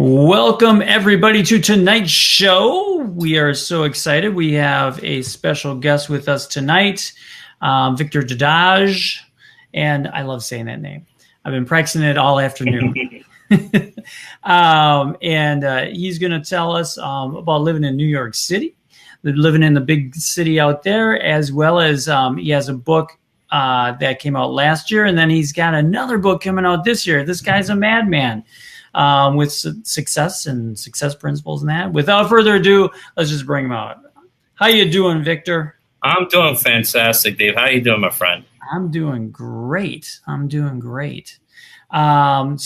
Welcome, everybody, to tonight's show. We are so excited. We have a special guest with us tonight, Victor Dedaj, and I love saying that name. I've been practicing it all afternoon. He's going to tell us about living in New York City, living in the big city out there, as well as he has a book that came out last year, and then he's got another book coming out this year. This guy's a madman. With success and success principles and that. Without further ado, let's just bring him out. How you doing, Victor? I'm doing fantastic, Dave. How you doing, my friend? I'm doing great. Why don't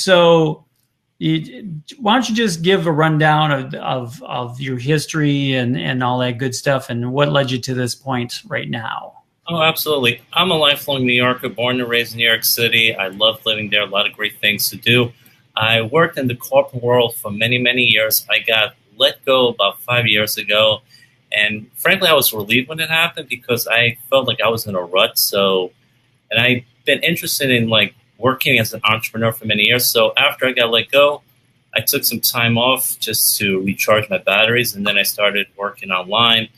you just give a rundown of your history and all that good stuff and what led you to this point right now? Oh, absolutely. I'm a lifelong New Yorker, born and raised in New York City. I love living there. A lot of great things to do. I worked in the corporate world for many, many years. I got let go about 5 years ago. And frankly, I was relieved when it happened because I felt like I was in a rut. And I've been interested in working as an entrepreneur for many years. So after I got let go, I took some time off just to recharge my batteries. And then I started working online.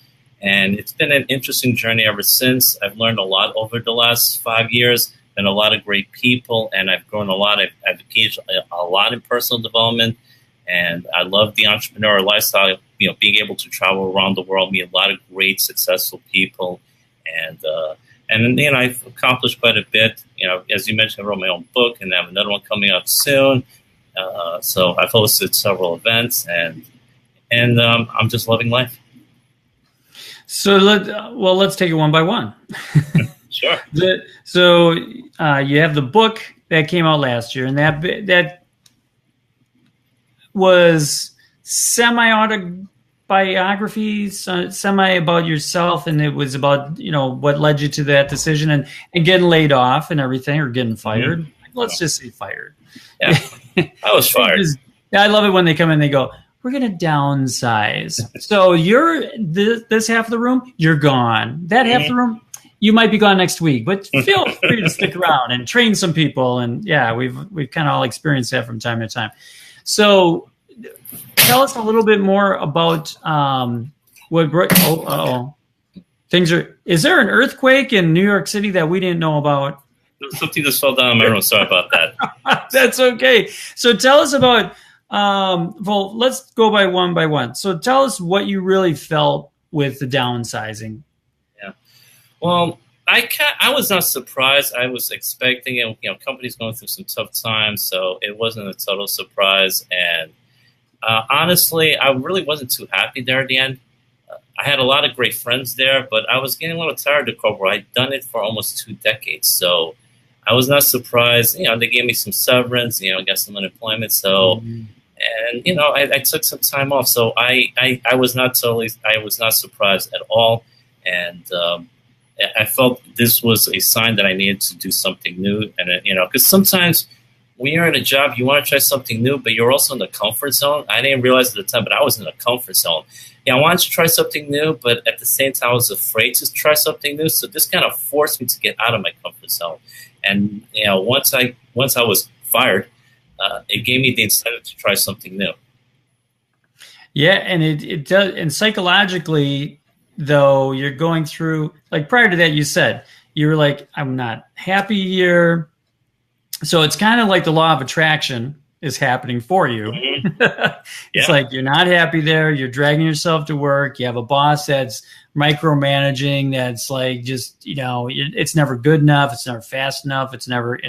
And it's been an interesting journey ever since. I've learned a lot over the last 5 years. And a lot of great people, and I've grown a lot. I've engaged a lot in personal development, and I love the entrepreneurial lifestyle. Being able to travel around the world, meet a lot of great, successful people, and then I've accomplished quite a bit. As you mentioned, I wrote my own book, and I have another one coming out soon. So I've hosted several events, and I'm just loving life. So let's take it one by one. Sure. So you have the book that came out last year, and that was semi-autobiography, semi about yourself, and it was about what led you to that decision and getting laid off and everything, or getting fired. Mm-hmm. Let's just say fired. Yeah, I was fired. I love it when they come in and they go, "We're going to downsize." So you're this half of the room, you're gone. That half of the room, you might be gone next week, but feel free to stick around and train some people. And yeah, we've kind of all experienced that from time to time. So tell us a little bit more about things are. Is there an earthquake in New York City that we didn't know about? Something just fell down my room. Sorry about that. That's okay. So tell us about. Let's go by one. So tell us what you really felt with the downsizing. Well, I was not surprised. I was expecting it. Companies going through some tough times, so it wasn't a total surprise. And honestly, I really wasn't too happy there at the end. I had a lot of great friends there, but I was getting a little tired of corporate. I'd done it for almost 2 decades, so I was not surprised. They gave me some severance. Got some unemployment. So, and I took some time off. So I was not surprised at all, and I felt this was a sign that I needed to do something new. And, because sometimes when you're in a job, you want to try something new, but you're also in the comfort zone. I didn't realize at the time, but I was in the comfort zone. I wanted to try something new, but at the same time, I was afraid to try something new. So this kind of forced me to get out of my comfort zone. And, once I was fired, it gave me the incentive to try something new. Yeah. And it does. And psychologically, though, you're going through, prior to that, you said you were like, I'm not happy here. So it's kind of like the law of attraction is happening for you. Mm-hmm. It's like you're not happy there. You're dragging yourself to work. You have a boss that's micromanaging. That's it's never good enough. It's never fast enough. It's never,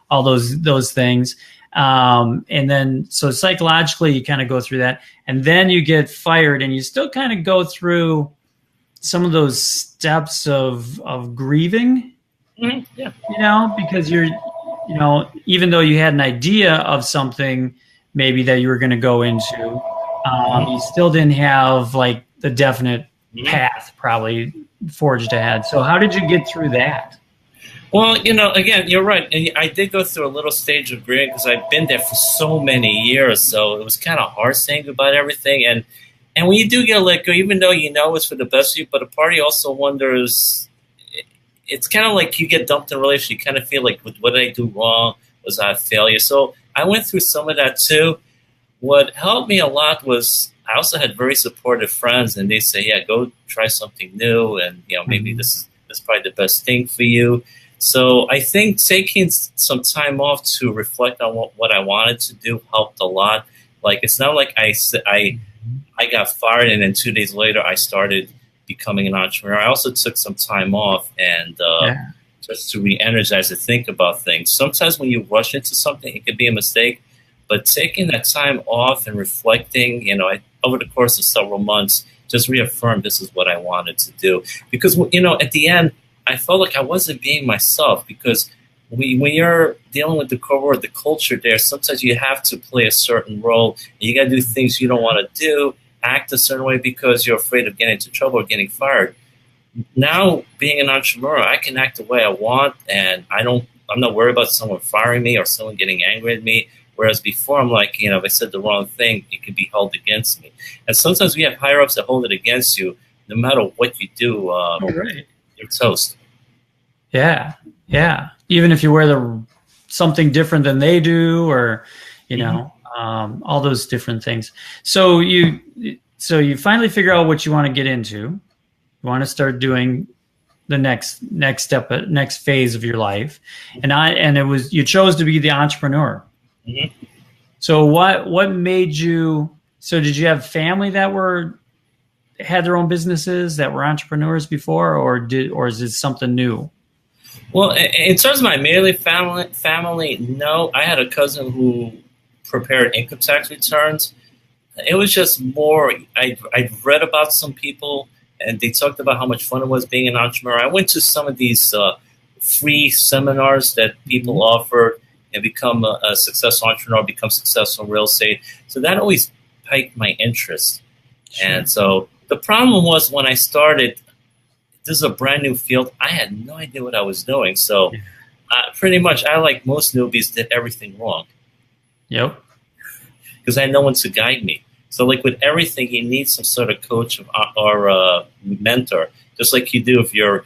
all those things. And then, so psychologically, you kind of go through that, and then you get fired, and you still kind of go through some of those steps of grieving, because you're, even though you had an idea of something maybe that you were going to go into, you still didn't have the definite path probably forged ahead. So how did you get through that? Well, again, you're right. And I did go through a little stage of grieving because I've been there for so many years. So it was kind of hard saying goodbye to everything. And when you do get let go, even though it's for the best of you, but a part of you also wonders, it's kind of like you get dumped in a relationship. You kind of feel like, what did I do wrong? Was I a failure? So I went through some of that too. what helped me a lot was I also had very supportive friends, and they say, "Yeah, go try something new, and maybe this is probably the best thing for you." So I think taking some time off to reflect on what I wanted to do helped a lot. Like it's not like I got fired and then 2 days later I started becoming an entrepreneur. I also took some time off and just to re-energize and think about things. Sometimes when you rush into something, it could be a mistake. But taking that time off and reflecting, over the course of several months, just reaffirmed this is what I wanted to do. Because, at the end, I felt like I wasn't being myself. Because when you're dealing with the core world, the culture there, sometimes you have to play a certain role. And you got to do things you don't want to do, act a certain way because you're afraid of getting into trouble or getting fired. Now, being an entrepreneur, I can act the way I want, and I'm not worried about someone firing me or someone getting angry at me. Whereas before, I'm like, if I said the wrong thing, it can be held against me. And sometimes we have higher ups that hold it against you. No matter what you do, you're toast. Yeah, yeah. Even if you wear something different than they do, or all those different things. So you finally figure out what you want to get into. You want to start doing the next step, next phase of your life, and it was you chose to be the entrepreneur. Mm-hmm. So what made you? So did you have family that had their own businesses that were entrepreneurs before, or is it something new? Well, in terms of my immediate family, no. I had a cousin who prepared income tax returns. It was just more. I read about some people, and they talked about how much fun it was being an entrepreneur. I went to some of these free seminars that people offered. And become a successful entrepreneur, become successful in real estate. So that always piqued my interest. Sure. And so the problem was when I started, this is a brand new field. I had no idea what I was doing. So pretty much I, like most newbies, did everything wrong. Yep. Because I had no one to guide me. So like with everything, you need some sort of coach or mentor, just like you do if you're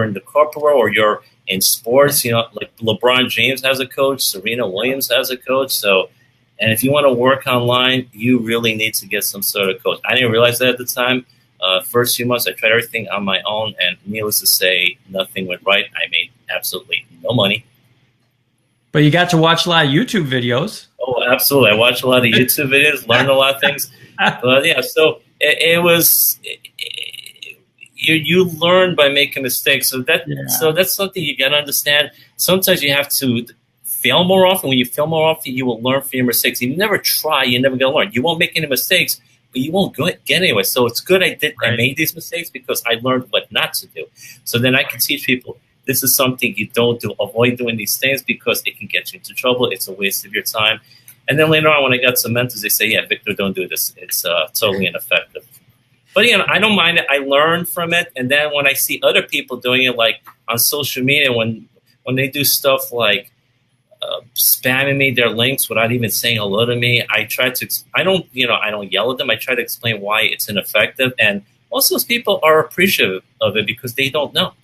in the corporate world or you're in sports, like LeBron James has a coach, Serena Williams has a coach. So, and if you want to work online, you really need to get some sort of coach. I didn't realize that at the time. First few months, I tried everything on my own, and needless to say, nothing went right. I made absolutely no money. But you got to watch a lot of YouTube videos. Oh, absolutely. I watched a lot of YouTube videos, learned a lot of things. But yeah, so it was... You learn by making mistakes. So that's something you got to understand. Sometimes you have to fail more often. When you fail more often, you will learn from your mistakes. If you never try, you're never going to learn. You won't make any mistakes, but you won't get anywhere. So it's good I made these mistakes because I learned what not to do. So then I can teach people, this is something you don't do. Avoid doing these things because it can get you into trouble. It's a waste of your time. And then later on, when I got some mentors, they say, yeah, Victor, don't do this. It's totally ineffective. But I don't mind it. I learn from it, and then when I see other people doing it, like on social media, when they do stuff like spamming me their links without even saying hello to me, I try to. I don't yell at them. I try to explain why it's ineffective, and most of those people are appreciative of it because they don't know.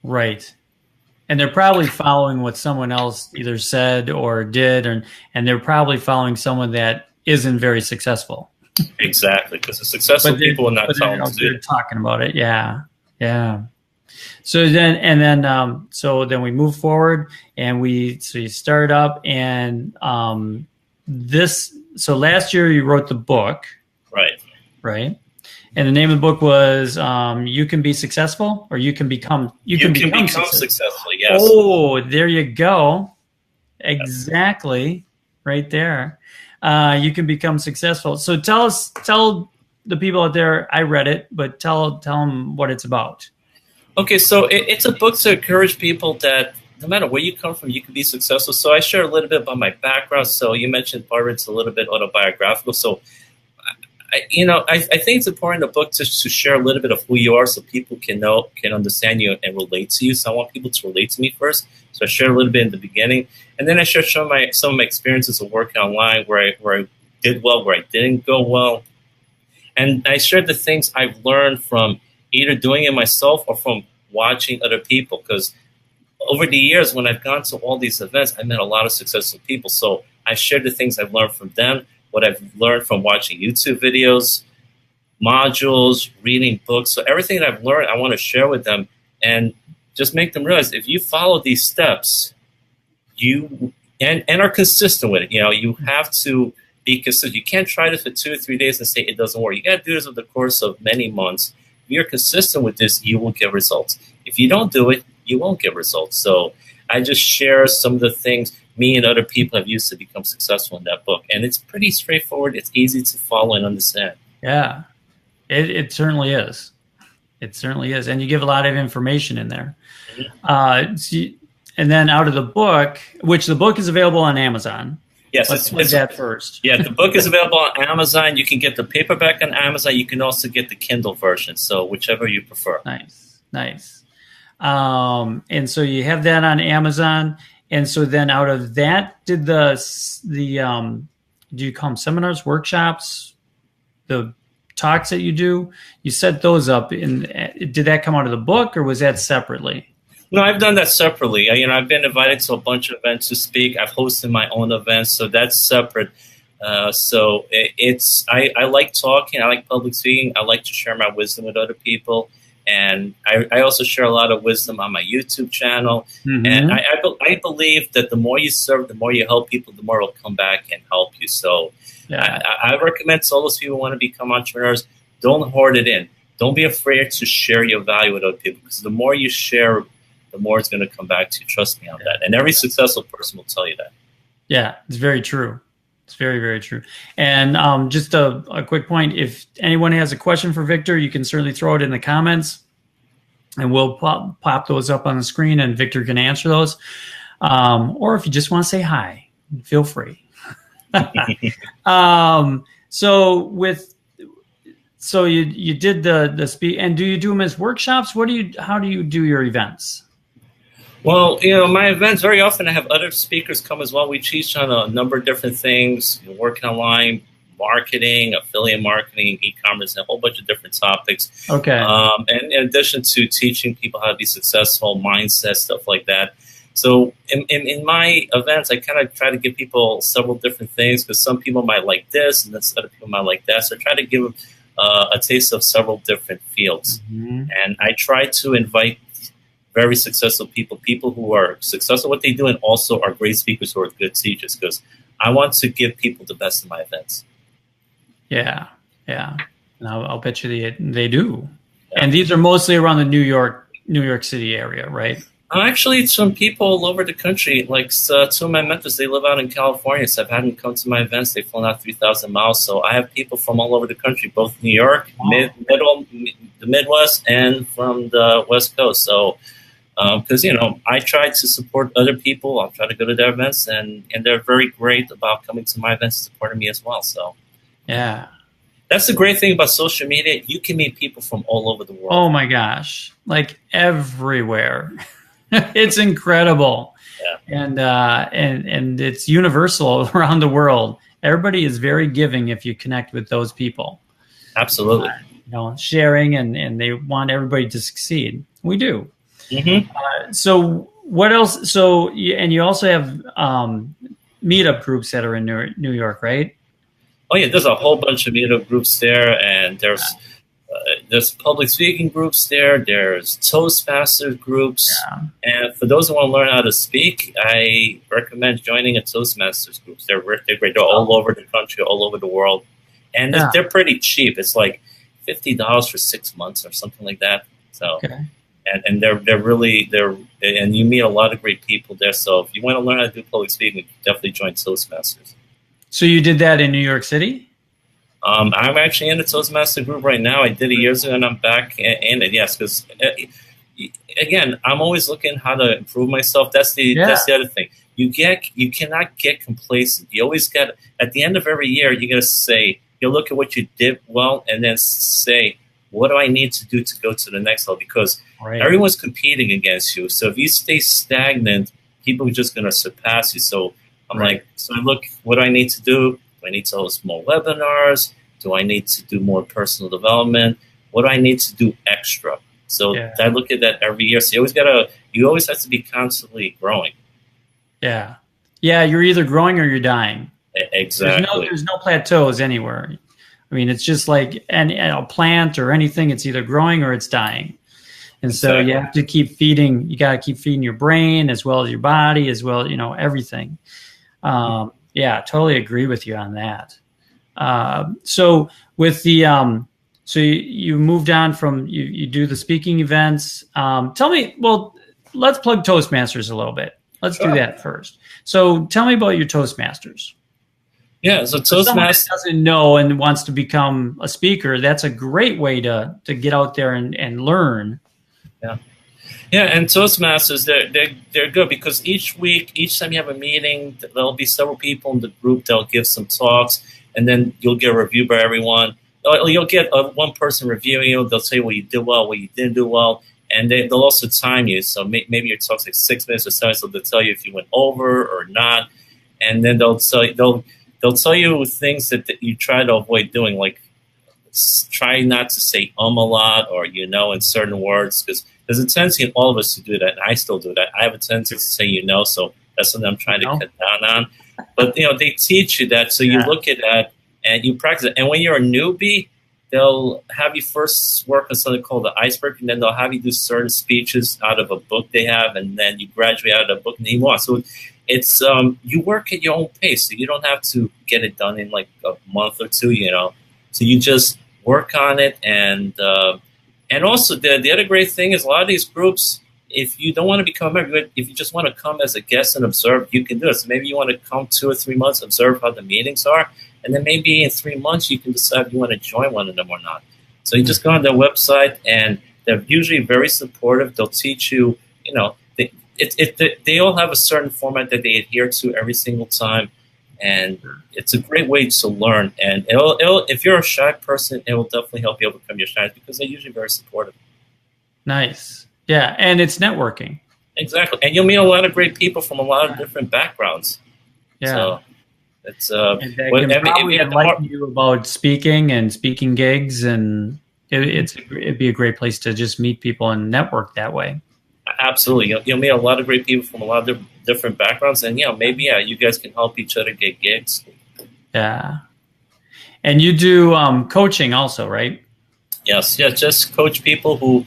Right, and they're probably following what someone else either said or did, and they're probably following someone that isn't very successful. Exactly, because the successful people will not tell them to do it. Talking about it, yeah. So then we move forward, and you start up, and So last year you wrote the book, right? And the name of the book was "You Can Be Successful," or "You Can Become Successful." Yes. Oh, there you go. Exactly, right there. You can become successful. So tell the people out there. I read it, but tell them what it's about. Okay, so it's a book to encourage people that no matter where you come from, you can be successful. So I share a little bit about my background. So you mentioned part of it's a little bit autobiographical. So I think it's important in the book to share a little bit of who you are, so people can understand you and relate to you. So I want people to relate to me first. So I share a little bit in the beginning, and then I share some of my experiences of working online, where I did well, where I didn't go well, and I share the things I've learned from either doing it myself or from watching other people. Because over the years, when I've gone to all these events, I met a lot of successful people. So I shared the things I've learned from them, what I've learned from watching YouTube videos, modules, reading books. So everything that I've learned, I want to share with them and just make them realize if you follow these steps, you and are consistent with it. You have to be consistent. You can't try this for 2 or 3 days and say it doesn't work. You got to do this over the course of many months. If you're consistent with this, you will get results. If you don't do it, you won't get results. So I just share some of the things me and other people have used to become successful in that book. And it's pretty straightforward. It's easy to follow and understand. Yeah, it certainly is. It certainly is. And you give a lot of information in there. And then out of the book, which the book is available on Amazon. Yes, let's do that first. Yeah, the book is available on Amazon. You can get the paperback on Amazon. You can also get the Kindle version. So whichever you prefer. Nice. And so you have that on Amazon. And so then out of that, did do you call them seminars, workshops, the talks that you do? You set those up. Did that come out of the book, or was that separately? No, I've done that separately. I've been invited to a bunch of events to speak. I've hosted my own events, so that's separate. I like talking. I like public speaking. I like to share my wisdom with other people. And I also share a lot of wisdom on my YouTube channel. Mm-hmm. And I believe that the more you serve, the more you help people, the more will come back and help you. So I recommend to all those people who want to become entrepreneurs, don't hoard it in. Don't be afraid to share your value with other people, because the more you share, the more it's going to come back to you. Trust me on that. And every successful person will tell you that. Yeah, it's very true. It's very, very true. And just a quick point, if anyone has a question for Victor, you can certainly throw it in the comments, and we'll pop those up on the screen, and Victor can answer those. Or if you just want to say hi, feel free. So you did the speak, and do you do them as workshops? How do you do your events? Well, my events, very often I have other speakers come as well. We teach on a number of different things, working online, marketing, affiliate marketing, e-commerce, and a whole bunch of different topics. Okay. And in addition to teaching people how to be successful, mindset, stuff like that. So in my events, I kind of try to give people several different things, because some people might like this and then other people might like that. So I try to give them a taste of several different fields. Mm-hmm. And I try to invite very successful people who are successful at what they do, and also are great speakers who are good teachers, because I want to give people the best in my events. Yeah. And I'll bet you they do. Yeah. And these are mostly around the New York City area, right? Actually, some people all over the country, like two of my mentors, they live out in California, so I've had them come to my events. They've flown out 3,000 miles. So I have people from all over the country, both New York, the Midwest, and from the West Coast. So, because, I try to support other people. I'll try to go to their events, and they're very great about coming to my events and supporting me as well. So, yeah. That's the great thing about social media. You can meet people from all over the world. Oh, my gosh. Like everywhere. It's incredible. Yeah. And it's universal around the world. Everybody is very giving if you connect with those people. Absolutely. Sharing, and they want everybody to succeed. We do. Mm-hmm. So what else? So, and you also have meetup groups that are in New York, right? Oh yeah, there's a whole bunch of meetup groups there, and there's public speaking groups there. There's Toastmasters groups, and for those who want to learn how to speak, I recommend joining a Toastmasters group. They're great. They're all over the country, all over the world, and they're pretty cheap. It's like $50 for 6 months or something like that. So. Okay. And they're and you meet a lot of great people there. So if you want to learn how to do public speaking, definitely join Toastmasters. So you did that in New York City? I'm actually in the Toastmaster group right now. I did it years ago, and I'm back in it. Yes, because again, I'm always looking how to improve myself. That's the other thing. You cannot get complacent. You always got, at the end of every year, you got to say, you look at what you did well, and then say, what do I need to do to go to the next level? Because everyone's competing against you. So if you stay stagnant, people are just going to surpass you. So so I look, what do I need to do? Do I need to host more webinars? Do I need to do more personal development? What do I need to do extra? So I look at that every year. So you always have to be constantly growing. Yeah. Yeah, you're either growing or you're dying. Exactly. There's no plateaus anywhere. I mean, it's just like a plant or anything. It's either growing or it's dying. And so you have to keep feeding. You got to keep feeding your brain as well as your body, as well, everything. Yeah, totally agree with you on that. So with the so you moved on from you do the speaking events. Tell me, well, let's plug Toastmasters a little bit. Let's do that first. So tell me about your Toastmasters. Yeah, so someone that Toastmasters doesn't know and wants to become a speaker, that's a great way to get out there and learn. Yeah. Yeah, and Toastmasters, they're good because each week, each time you have a meeting, there'll be several people in the group that'll give some talks, and then you'll get a review by everyone. You'll get one person reviewing you. They'll say what you did well, what you didn't do well, and they'll also time you. So maybe your talk's like 6 minutes or 7 minutes, so they'll tell you if you went over or not, and then they'll tell you things that you try to avoid doing, like try not to say a lot or in certain words, because there's a tendency in all of us to do that, and I still do that. I have a tendency to say so that's something I'm trying to cut down on. But they teach you that, so you look at that and you practice it. And when you're a newbie, they'll have you first work on something called the iceberg, and then they'll have you do certain speeches out of a book they have, and then you graduate out of the book and you move on. So it's you work at your own pace, so you don't have to get it done in like a month or two, So you just work on it, and also the other great thing is a lot of these groups, if you don't want to become a member, if you just want to come as a guest and observe, you can do it. So maybe you want to come 2 or 3 months, observe how the meetings are, and then maybe in 3 months you can decide if you want to join one of them or not. So you just go on their website, and they're usually very supportive. They'll teach you, they all have a certain format that they adhere to every single time. And it's a great way to learn. And if you're a shy person, it will definitely help you overcome your shyness because they're usually very supportive. Nice. Yeah, and it's networking. Exactly. And you'll meet a lot of great people from a lot of different backgrounds. Yeah. So it's enlighten you about speaking and speaking gigs, and it'd be a great place to just meet people and network that way. Absolutely. You'll meet a lot of great people from a lot of different backgrounds, and maybe you guys can help each other get gigs. Yeah. And you do coaching also, right? Yes. Yeah, just coach people who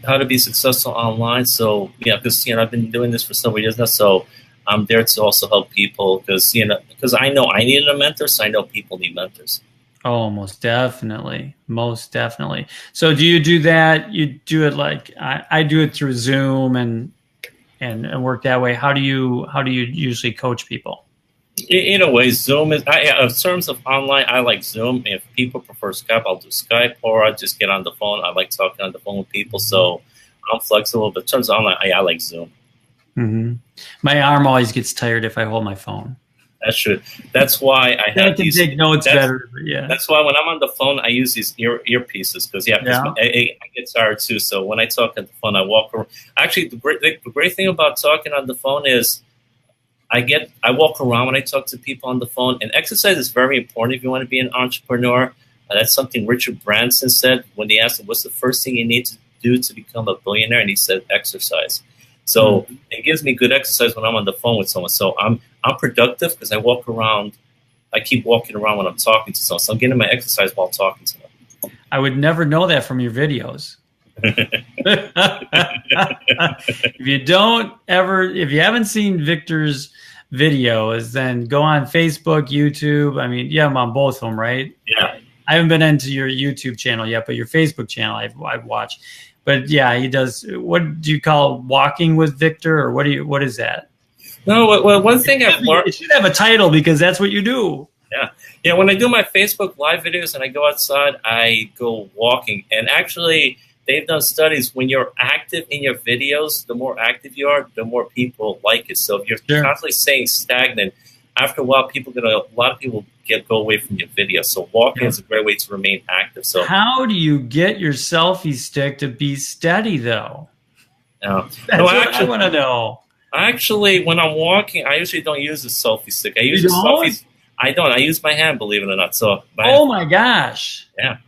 how to be successful online. So because I've been doing this for several years now, so I'm there to also help people because I know I needed a mentor, so I know people need mentors. Oh, most definitely. Most definitely. So do you do that? You do it like I do it through Zoom and work that way. How do you usually coach people? In a way, Zoom is, in terms of online, I like Zoom. If people prefer Skype, I'll do Skype, or I just get on the phone. I like talking on the phone with people, so I'm flexible. But in terms of online, I like Zoom. Mm-hmm. My arm always gets tired if I hold my phone. That's true. That's why I have these. Take notes better. Yeah. That's why when I'm on the phone, I use these earpieces because I get tired too. So when I talk on the phone, I walk around. Actually, the great thing about talking on the phone is I walk around when I talk to people on the phone. And exercise is very important if you want to be an entrepreneur. That's something Richard Branson said when they asked him, "What's the first thing you need to do to become a billionaire?" And he said, "Exercise." So it gives me good exercise when I'm on the phone with someone. So I'm productive because I walk around. I keep walking around when I'm talking to someone. So I'm getting my exercise while talking to them. I would never know that from your videos. If you haven't seen Victor's videos, then go on Facebook, YouTube. I mean, I'm on both of them, right? Yeah. I haven't been into your YouTube channel yet, but your Facebook channel I've watched. But he does. What do you call walking with Victor, or what is that? No, well, one thing I've learned. It should have a title because that's what you do. Yeah. When I do my Facebook live videos and I go outside, I go walking. And actually, they've done studies. When you're active in your videos, the more active you are, the more people like it. So if you're constantly staying stagnant, after a while, a lot of people go away from your video. So walking is a great way to remain active. So how do you get your selfie stick to be steady, though? That's what I want to know. Actually, when I'm walking, I usually don't use a selfie stick. I use I don't. I use my hand, believe it or not. So. My gosh. Yeah.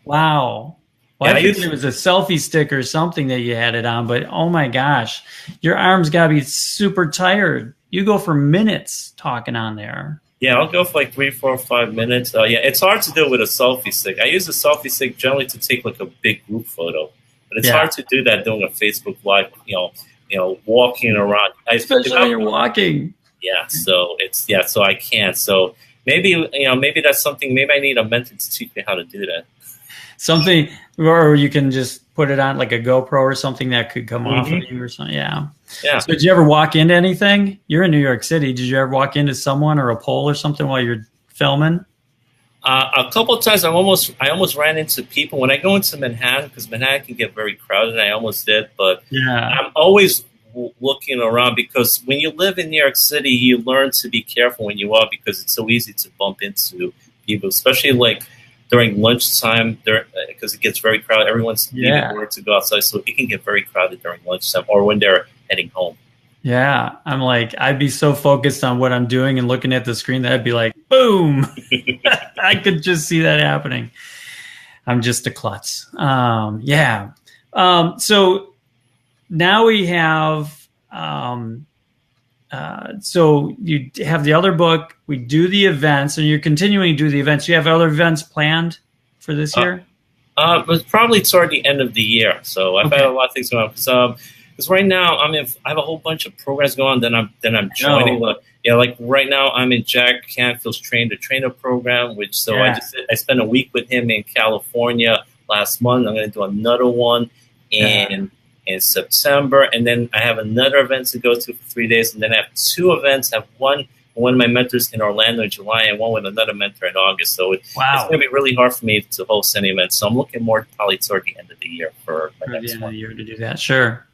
Wow. Well, I figured it was a selfie stick or something that you had it on, but oh my gosh, your arms got to be super tired. You go for minutes talking on there. Yeah, I'll go for like 3, 4, 5 minutes. Yeah, it's hard to do with a selfie stick. I use a selfie stick generally to take like a big group photo, but it's hard to do that doing a Facebook Live. Walking around, especially when you're walking. Yeah, so so I can't. So maybe that's something. Maybe I need a mentor to teach me how to do that. Something, or you can just put it on like a GoPro or something that could come off of you or something. Yeah. Yeah. So did you ever walk into anything? You're in New York City. Did you ever walk into someone or a pole or something while you're filming? A couple of times I almost ran into people when I go into Manhattan, because Manhattan can get very crowded. I almost did, but I'm always looking around, because when you live in New York City, you learn to be careful when you walk, because it's so easy to bump into people, especially like during lunchtime, because it gets very crowded. Everyone's leaving work to go outside, so it can get very crowded during lunchtime or when they're heading home. Yeah, I'm like, I'd be so focused on what I'm doing and looking at the screen that I'd be like, boom. I could just see that happening. I'm just a klutz. So now we have, so you have the other book, we do the events, and you're continuing to do the events. You have other events planned for this year? But probably toward the end of the year. So I've had a lot of things going on. Because right now I have a whole bunch of programs going on. Then I'm joining. Like right now I'm in Jack Canfield's Train the Trainer program, I spent a week with him in California last month. I'm going to do another one in September, and then I have another event to go to for 3 days, and then I have 2 events. I have one of my mentors in Orlando in July, and one with another mentor in August. So it's going to be really hard for me to host any events. So I'm looking more probably toward the end of the year for my next one. Year to do that. Sure.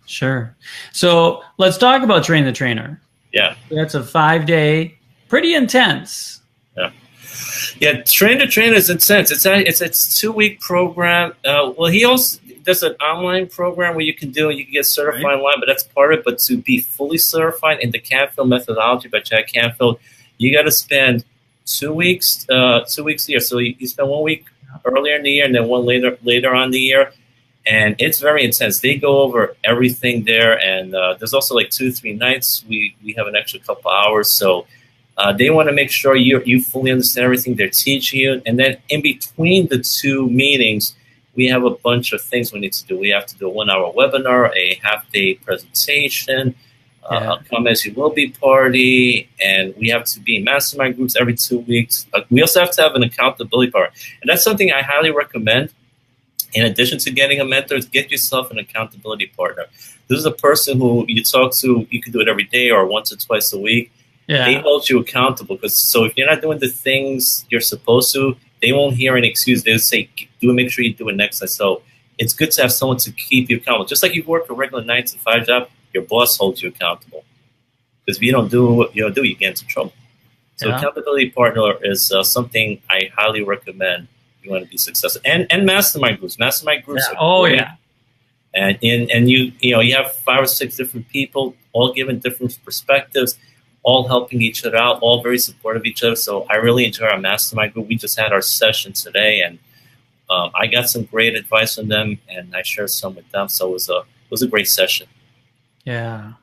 So let's talk about Train the Trainer. Yeah. That's a 5-day, pretty intense. Yeah, Train the Trainer is intense. It's a 2-week program. He also does an online program where you can get certified online, but that's part of it. But to be fully certified in the Canfield methodology by Jack Canfield, you got to spend 2 weeks. 2 weeks a year. So you spend 1 week earlier in the year, and then one later on the year. And it's very intense. They go over everything there, and there's also like 2-3 nights. We have an extra couple hours, so they want to make sure you fully understand everything they're teaching you. And then in between the 2 meetings, we have a bunch of things we need to do. We have to do a 1-hour webinar, a half-day presentation, a Come As You Will Be party, and we have to be in mastermind groups every 2 weeks. We also have to have an accountability partner, and that's something I highly recommend. In addition to getting a mentor, get yourself an accountability partner. This is a person who you talk to. You can do it every day or once or twice a week. Yeah. They hold you accountable. So if you're not doing the things you're supposed to, they won't hear an excuse. They'll say, make sure you do it next time. So it's good to have someone to keep you accountable. Just like you work a regular 9-to-5 job, your boss holds you accountable. Because if you don't do what you do, you get into trouble. So accountability partner is something I highly recommend. You want to be successful, and mastermind groups. Mastermind groups. And you have 5 or 6 different people, all giving different perspectives, all helping each other out, all very supportive of each other. So I really enjoy our mastermind group. We just had our session today, and I got some great advice from them, and I shared some with them. So it was a great session. Yeah.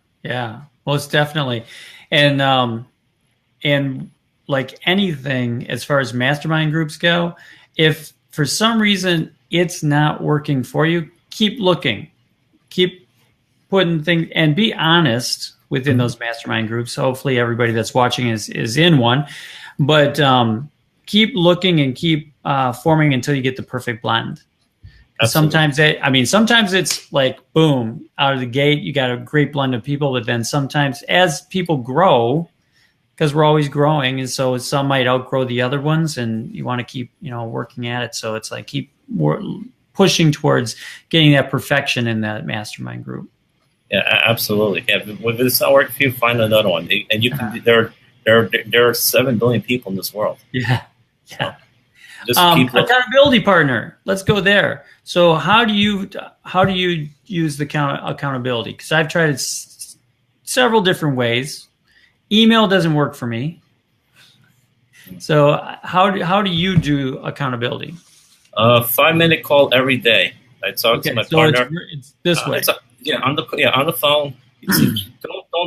Most definitely, and like anything, as far as mastermind groups go. If for some reason it's not working for you, keep looking, keep putting things, and be honest within those mastermind groups. Hopefully everybody that's watching is in one, but keep looking and keep forming until you get the perfect blend. Sometimes it's like, boom, out of the gate, you got a great blend of people, but then sometimes as people grow, because we're always growing, and so some might outgrow the other ones, and you want to keep, working at it. So it's like keep pushing towards getting that perfection in that mastermind group. Yeah, absolutely. Yeah, if it's not working for you, find another one, and you can. There are 7 billion people in this world. Yeah. So just keep accountability partner. Let's go there. So how do you use the accountability? Because I've tried it several different ways. Email doesn't work for me. So how do you do accountabilintacountability? 5-minute call every day. I talk to my partner. It's this way. On the phone.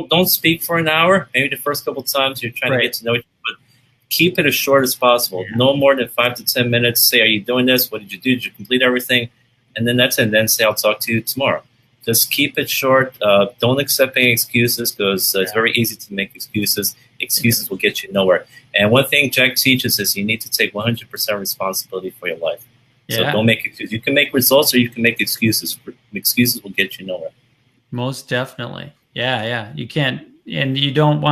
don't speak for an hour. Maybe the first couple times you're trying to get to know each other, but keep it as short as possible. Yeah. No more than 5 to 10 minutes. Say, are you doing this? What did you do? Did you complete everything? And then that's it. And then say, I'll talk to you tomorrow. Just keep it short. Don't accept any excuses, because it's very easy to make excuses. Excuses will get you nowhere. And one thing Jack teaches is you need to take 100% responsibility for your life. So don't make excuses. You can make results or you can make excuses. Excuses will get you nowhere. Most definitely. Yeah. You can't, and you don't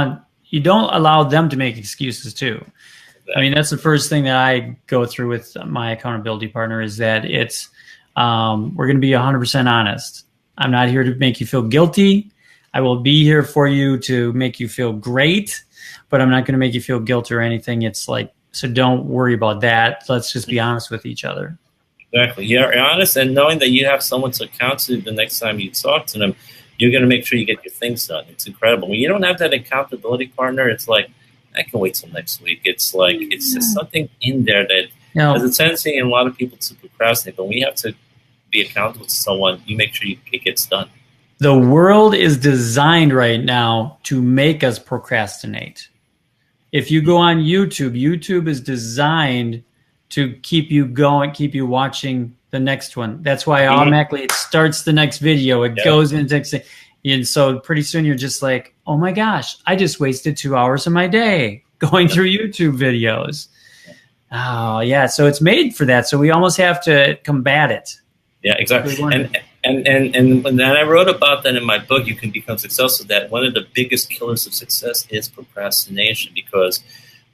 allow them to make excuses too. Exactly. I mean, that's the first thing that I go through with my accountability partner, is that it's, we're going to be 100% honest. I'm not here to make you feel guilty. I will be here for you to make you feel great, but I'm not going to make you feel guilty or anything. It's like, so don't worry about that. Let's just be honest with each other. Exactly. You're honest, and knowing that you have someone to account to the next time you talk to them, you're going to make sure you get your things done. It's incredible. When you don't have that accountability partner, it's like, I can wait till next week. It's like, it's just something in there that has a tendency in a lot of people to procrastinate, but when you have to be accountable to someone, you make sure it gets done. The world is designed right now to make us procrastinate. If you go on YouTube, YouTube is designed to keep you going, keep you watching the next one. That's why automatically it starts the next video. It goes into the next thing. And so pretty soon you're just like, oh my gosh, I just wasted 2 hours of my day going through YouTube videos. Oh yeah. So it's made for that. So we almost have to combat it. Yeah, exactly. And when I wrote about that in my book, You Can Become Successful, that one of the biggest killers of success is procrastination, because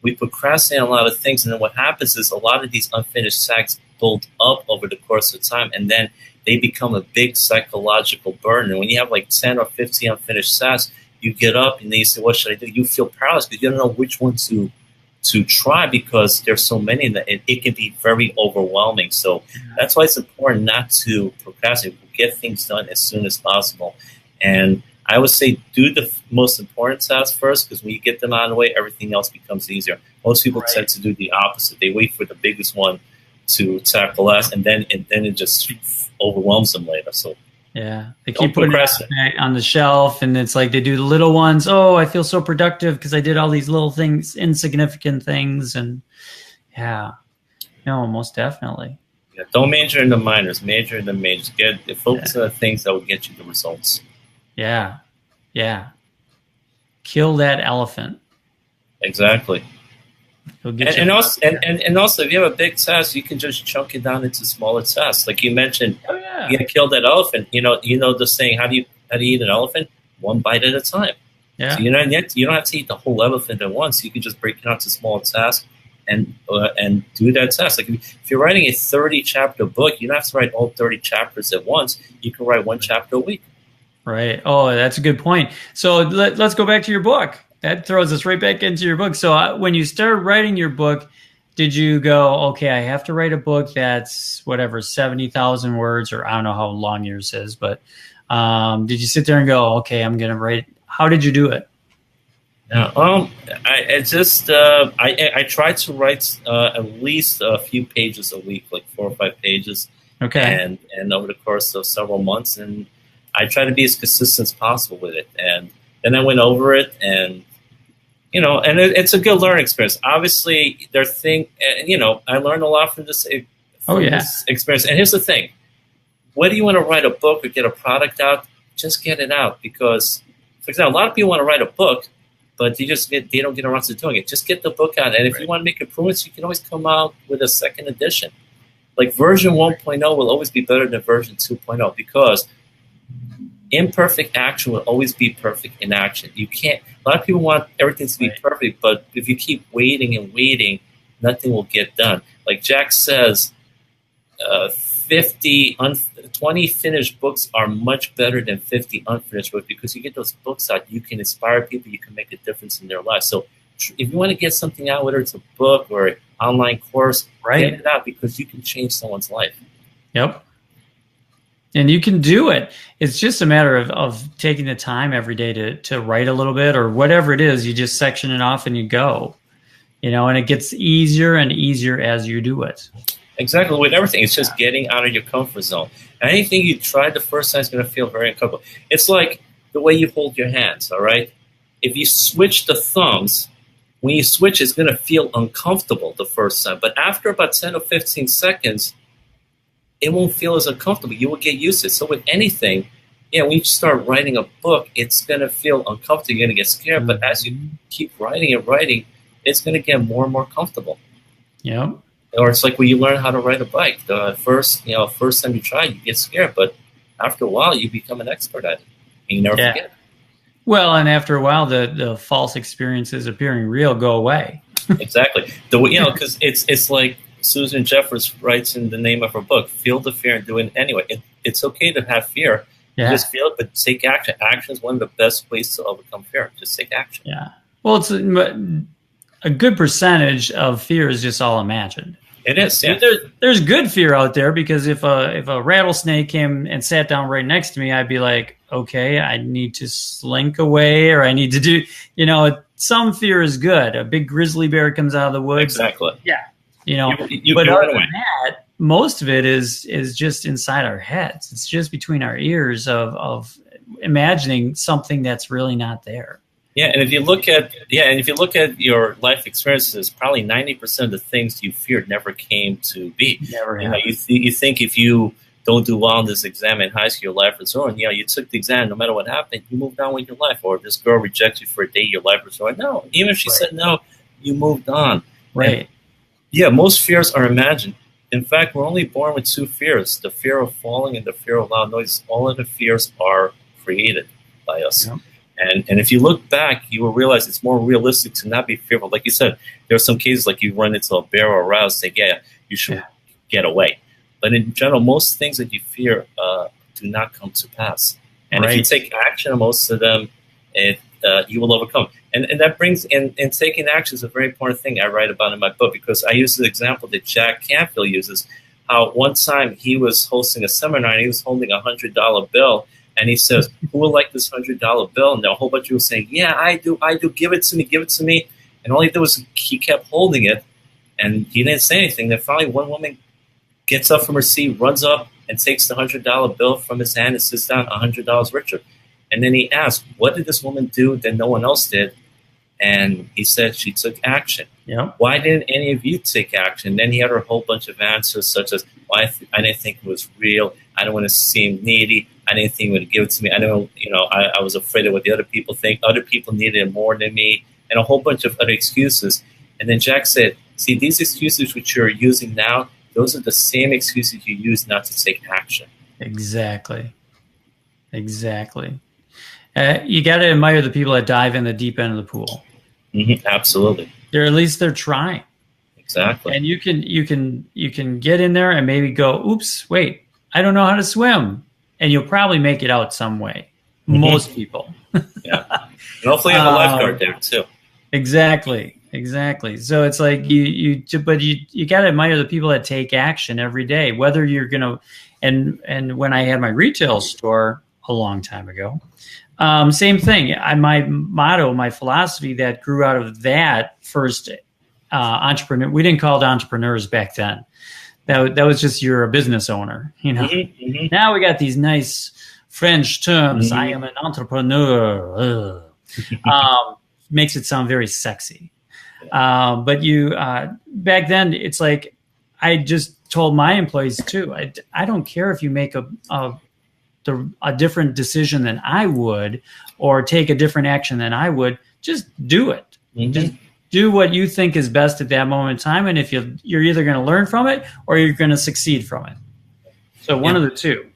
we procrastinate a lot of things, and then what happens is a lot of these unfinished tasks build up over the course of time, and then they become a big psychological burden. And when you have like 10 or 15 unfinished tasks, you get up and then you say, what should I do? You feel paralyzed because you don't know which one to try, because there's so many that it can be very overwhelming. So that's why it's important not to procrastinate. Get things done as soon as possible. And I would say do the most important tasks first, because when you get them out of the way, everything else becomes easier. Most people tend to do the opposite. They wait for the biggest one to tackle last, and then it just overwhelms them later. So yeah, they keep putting it on the shelf, and it's like they do the little ones. Oh, I feel so productive because I did all these little things, insignificant things, and most definitely. Yeah, don't major in the minors, major in the majors. Focus on the things that will get you the results. Yeah. Kill that elephant. Exactly. And also, if you have a big task, you can just chunk it down into smaller tasks. Like you mentioned, you gotta kill that elephant. You know the saying, how do you eat an elephant? One bite at a time. Yeah. So you don't have to eat the whole elephant at once. You can just break it out to smaller tasks and do that task. Like if you're writing a 30-chapter book, you don't have to write all 30 chapters at once. You can write one chapter a week. Right. Oh, that's a good point. So let's go back to your book. That throws us right back into your book. So when you started writing your book, did you go, okay, I have to write a book that's whatever, 70,000 words, or I don't know how long yours is, but did you sit there and go, okay, I'm going to write? How did you do it? I try to write at least a few pages a week, like 4 or 5 pages. Okay. And over the course of several months, and I try to be as consistent as possible with it. And then I went over it, and and it's a good learning experience. Obviously, I learned a lot from this experience. And here's the thing: whether you want to write a book or get a product out, just get it out. Because, for example, a lot of people want to write a book, but they don't get around to doing it. Just get the book out, and if you want to make improvements, you can always come out with a second edition. Like version 1.0 will always be better than version 2.0, because imperfect action will always be perfect in action. You can't. A lot of people want everything to be perfect, but if you keep waiting and waiting, nothing will get done. Like Jack says, 20 finished books are much better than 50 unfinished books, because you get those books out, you can inspire people, you can make a difference in their lives. So if you want to get something out, whether it's a book or an online course, get it out, because you can change someone's life. Yep. And you can do it. It's just a matter of taking the time every day to write a little bit, or whatever it is. You just section it off and you go, and it gets easier and easier as you do it. Exactly. With everything, it's just getting out of your comfort zone. And anything you try the first time is going to feel very uncomfortable. It's like the way you hold your hands, all right? If you switch the thumbs, when you switch, it's going to feel uncomfortable the first time. But after about 10 or 15 seconds, it won't feel as uncomfortable. You will get used to it. So with anything, when you start writing a book, it's going to feel uncomfortable. You're going to get scared. But as you keep writing and writing, it's going to get more and more comfortable. Yeah. Or it's like when you learn how to ride a bike. The first time you try, you get scared. But after a while, you become an expert at it. And you never forget. Well, and after a while, the false experiences appearing real go away. Exactly. Because it's like Susan Jeffers writes in the name of her book, feel the fear and do it anyway. It's okay to have fear. Yeah. Just feel it, but take action. Action is one of the best ways to overcome fear. Just take action. Yeah. Well, it's a good percentage of fear is just all imagined. It is. Yeah. There's good fear out there, because if a rattlesnake came and sat down right next to me, I'd be like, okay, I need to slink away, or I need to do, some fear is good. A big grizzly bear comes out of the woods. Exactly. Yeah. But other than that, most of it is just inside our heads. It's just between our ears of imagining something that's really not there. Yeah, and if you look at your life experiences, probably 90% of the things you feared never came to be. Never. You think if you don't do well on this exam in high school, your life is ruined. You took the exam, no matter what happened, you moved on with your life. Or if this girl rejects you for a date, your life was ruined. No, even if she said no, you moved on. Right. And most fears are imagined. In fact, we're only born with two fears: the fear of falling and the fear of loud noise. All of the fears are created by us. Yep. And if you look back, you will realize it's more realistic to not be fearful. Like you said, there are some cases like you run into a bear or a rattlesnake, say, yeah, you should get away. But in general, most things that you fear do not come to pass. And if you take action on most of them, you will overcome. And that brings in taking action is a very important thing I write about in my book, because I use the example that Jack Canfield uses, how one time he was hosting a seminar and he was holding a $100 bill. And he says, who will like this $100 bill? And a whole bunch of people saying, yeah, I do. Give it to me. And all he did was he kept holding it, and he didn't say anything. Then finally one woman gets up from her seat, runs up, and takes the $100 bill from his hand and sits down $100 richer. And then he asked, what did this woman do that no one else did? And he said she took action. Yep. Why didn't any of you take action? Then he had a whole bunch of answers, such as, I didn't think it was real. I don't want to seem needy. I didn't think it would give it to me. I was afraid of what the other people think. Other people needed it more than me, and a whole bunch of other excuses. And then Jack said, see, these excuses which you're using now, those are the same excuses you use not to take action. Exactly. You got to admire the people that dive in the deep end of the pool. Mm-hmm, absolutely. They're trying. Exactly. And you can get in there and maybe go, oops, wait, I don't know how to swim. And you'll probably make it out some way. Mm-hmm. Most people. Yeah. And hopefully you have a lifeguard there too. Exactly. So it's like you got to admire the people that take action every day, whether you're going to, and when I had my retail store a long time ago, same thing. My motto, my philosophy that grew out of that first entrepreneur. We didn't call it entrepreneurs back then. That was just you're a business owner, Mm-hmm. Now we got these nice French terms. Mm-hmm. I am an entrepreneur. Makes it sound very sexy. But back then, it's like I just told my employees too. I don't care if you make a different decision than I would, or take a different action than I would. Just do it. Mm-hmm. Just do what you think is best at that moment in time, and if you're either going to learn from it or you're going to succeed from it. So one of the two,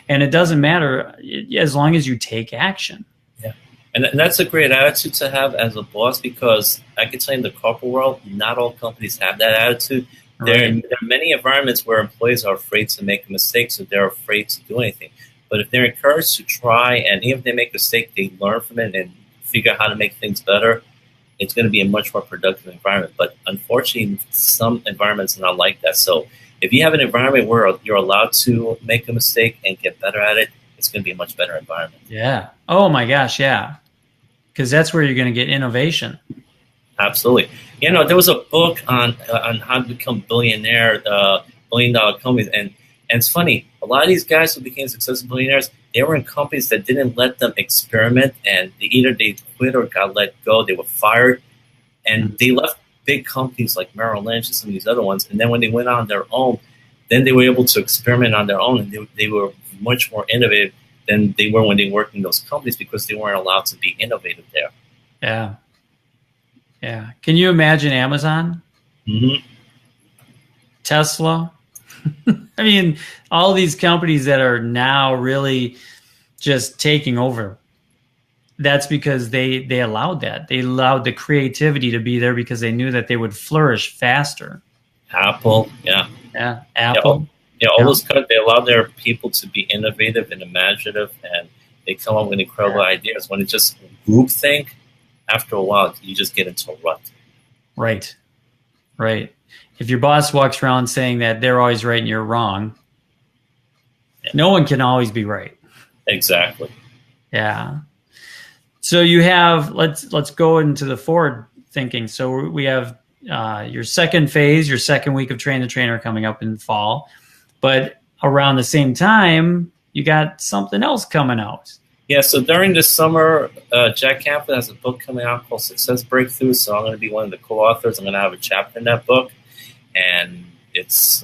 and it doesn't matter as long as you take action. Yeah, and that's a great attitude to have as a boss, because I can tell you in the corporate world, not all companies have that attitude. Right. There are many environments where employees are afraid to make a mistake, so they're afraid to do anything. But if they're encouraged to try, and even if they make a mistake, they learn from it and figure out how to make things better, it's going to be a much more productive environment. But unfortunately, some environments are not like that. So if you have an environment where you're allowed to make a mistake and get better at it, it's going to be a much better environment. Yeah. Oh, my gosh, yeah. Because that's where you're going to get innovation. Absolutely. There was a book on how to become billionaire, $1 billion companies. And it's funny, a lot of these guys who became successful billionaires, they were in companies that didn't let them experiment, and either they quit or got let go. They were fired, and they left big companies like Merrill Lynch and some of these other ones. And then when they went on their own, then they were able to experiment on their own, and they were much more innovative than they were when they worked in those companies because they weren't allowed to be innovative there. Yeah. Yeah. Can you imagine Amazon? Mm-hmm. Tesla? I mean, all these companies that are now really just taking over. That's because they allowed that. They allowed the creativity to be there because they knew that they would flourish faster. Apple, yeah. Yeah, Apple. All those companies, they allow their people to be innovative and imaginative, and they come up with incredible ideas. When it's just groupthink, after a while, you just get into a rut. Right. If your boss walks around saying that they're always right and you're wrong, no one can always be right. Exactly. Yeah. So you have, let's go into the forward thinking. So we have your second phase, your second week of Train the Trainer coming up in fall, but around the same time, you got something else coming out. Yeah, so during the summer, Jack Canfield has a book coming out called Success Breakthrough. So I'm going to be one of the co-authors. I'm going to have a chapter in that book. And it's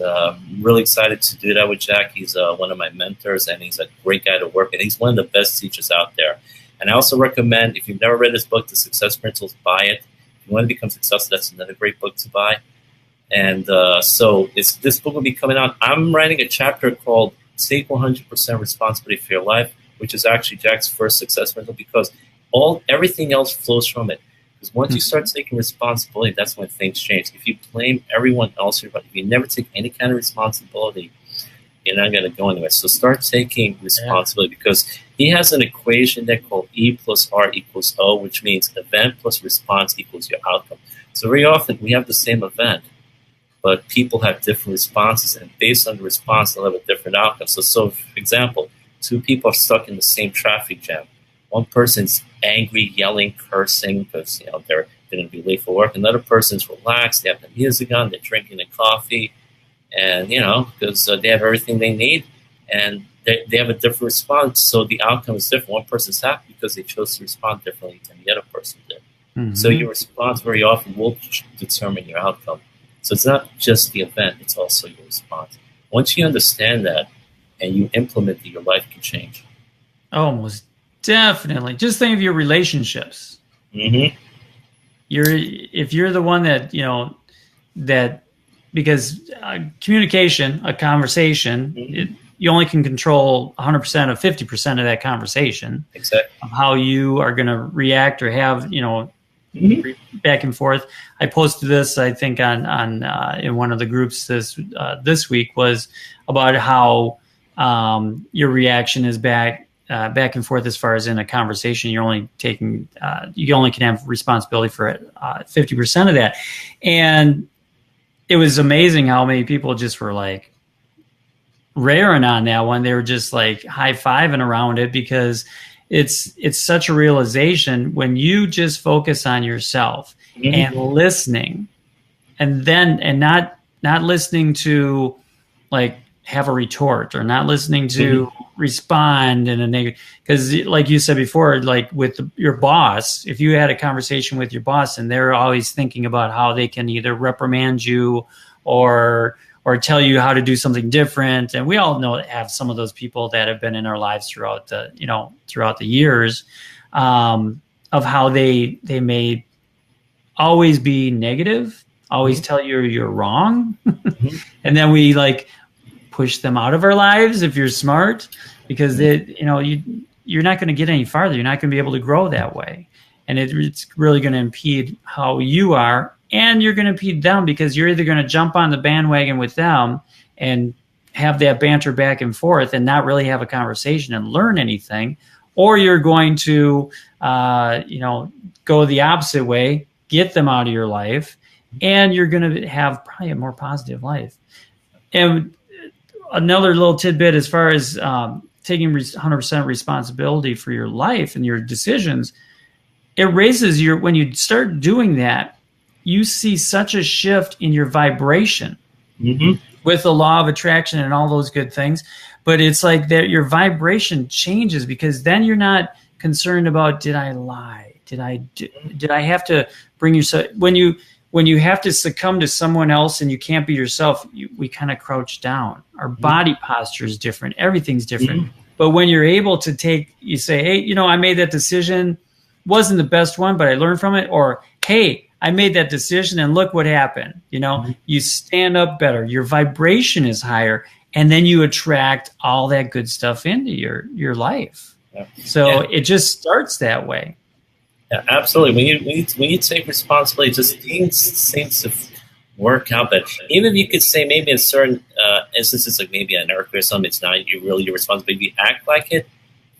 really excited to do that with Jack. He's one of my mentors, and he's a great guy to work with. He's one of the best teachers out there. And I also recommend, if you've never read this book, The Success Principles, buy it. If you want to become successful, that's another great book to buy. And so this book will be coming out. I'm writing a chapter called Take 100% Responsibility for Your Life, which is actually Jack's first success principle, because everything else flows from it. Because once you start taking responsibility, that's when things change. If you blame everyone else, if you never take any kind of responsibility, you're not going to go anywhere. So start taking responsibility, because he has an equation there called E plus R equals O, which means event plus response equals your outcome. So very often we have the same event, but people have different responses, and based on the response, they'll have a different outcome. So for example, two people are stuck in the same traffic jam. One person's angry, yelling, cursing because they're going to be late for work. Another person's relaxed. They have the music on. They're drinking their coffee, and because they have everything they need, and they have a different response. So the outcome is different. One person's happy because they chose to respond differently than the other person did. Mm-hmm. So your response very often will determine your outcome. So it's not just the event; it's also your response. Once you understand that and you implement it, your life can change. Oh, most definitely. Just think of your relationships. Mm-hmm. If you're the one that because communication, a conversation, mm-hmm. You only can control 100% of 50% of that conversation. Exactly. Of how you are going to react or have mm-hmm. back and forth. I posted this, I think, on in one of the groups this week, was about how your reaction is back and forth as far as in a conversation. You're only taking you only can have responsibility for 50% of that, and it was amazing how many people just were like raring on that one. They were just like high-fiving around it, because it's such a realization when you just focus on yourself mm-hmm. and listening, and not listening to like have a retort, or not listening to mm-hmm. respond in a negative. Because like you said before, like with your boss, if you had a conversation with your boss and they're always thinking about how they can either reprimand you or tell you how to do something different. And we all have some of those people that have been in our lives throughout the years, of how they may always be negative, always mm-hmm. tell you you're wrong. Mm-hmm. And then we like push them out of our lives if you're smart, because you're not going to get any farther. You're not going to be able to grow that way. And it's really going to impede how you are. And you're going to impede them, because you're either going to jump on the bandwagon with them and have that banter back and forth and not really have a conversation and learn anything, or you're going to, go the opposite way, get them out of your life, and you're going to have probably a more positive life. And another little tidbit as far as taking 100% responsibility for your life and your decisions, it raises when you start doing that, you see such a shift in your vibration. Mm-hmm. with the law of attraction and all those good things. But it's like that your vibration changes, because then you're not concerned about, did I lie? Did I have to bring yourself, when you have to succumb to someone else and you can't be yourself, we kind of crouch down. Our body posture is different. Everything's different. Mm-hmm. But when you're able to you say, hey, I made that decision, wasn't the best one, but I learned from it. Or, hey, I made that decision and look what happened. Mm-hmm. You stand up better. Your vibration is higher, and then you attract all that good stuff into your life. Yeah. So it just starts that way. Yeah, absolutely. When you take responsibility, just things seems to work out. But even if you could say maybe in certain instances, like maybe an earthquake or something, it's not really your responsibility. If you act like it,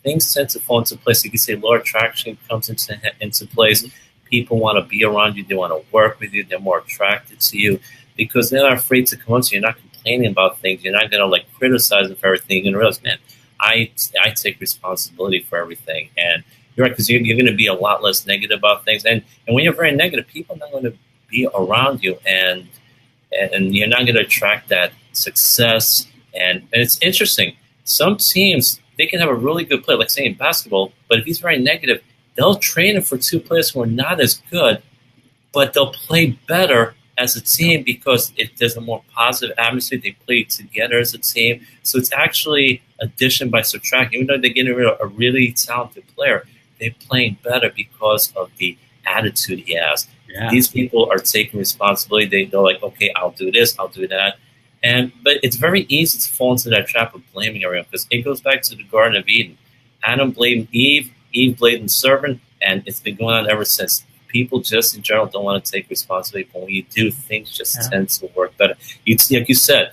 things tend to fall into place. You can say law of attraction comes into place. People want to be around you. They want to work with you. They're more attracted to you because they're not afraid to come on to you. You're not complaining about things. You're not going to criticize them for everything. You're going to realize, man, I take responsibility for everything. And you're right, because you're going to be a lot less negative about things. And when you're very negative, people are not going to be around you, and you're not going to attract that success. And it's interesting. Some teams, they can have a really good player, like say in basketball, but if he's very negative, they'll trade him for two players who are not as good, but they'll play better as a team because there's a more positive atmosphere. They play together as a team. So it's actually addition by subtraction. Even though they're getting rid of a really talented player, they're playing better because of the attitude he has. Yeah. These people are taking responsibility. They're like, okay, I'll do this, I'll do that. But it's very easy to fall into that trap of blaming everyone, because it goes back to the Garden of Eden. Adam blamed Eve, Eve blamed the serpent, and it's been going on ever since. People just in general don't want to take responsibility, but when you do, things just tend to work better. Like you said,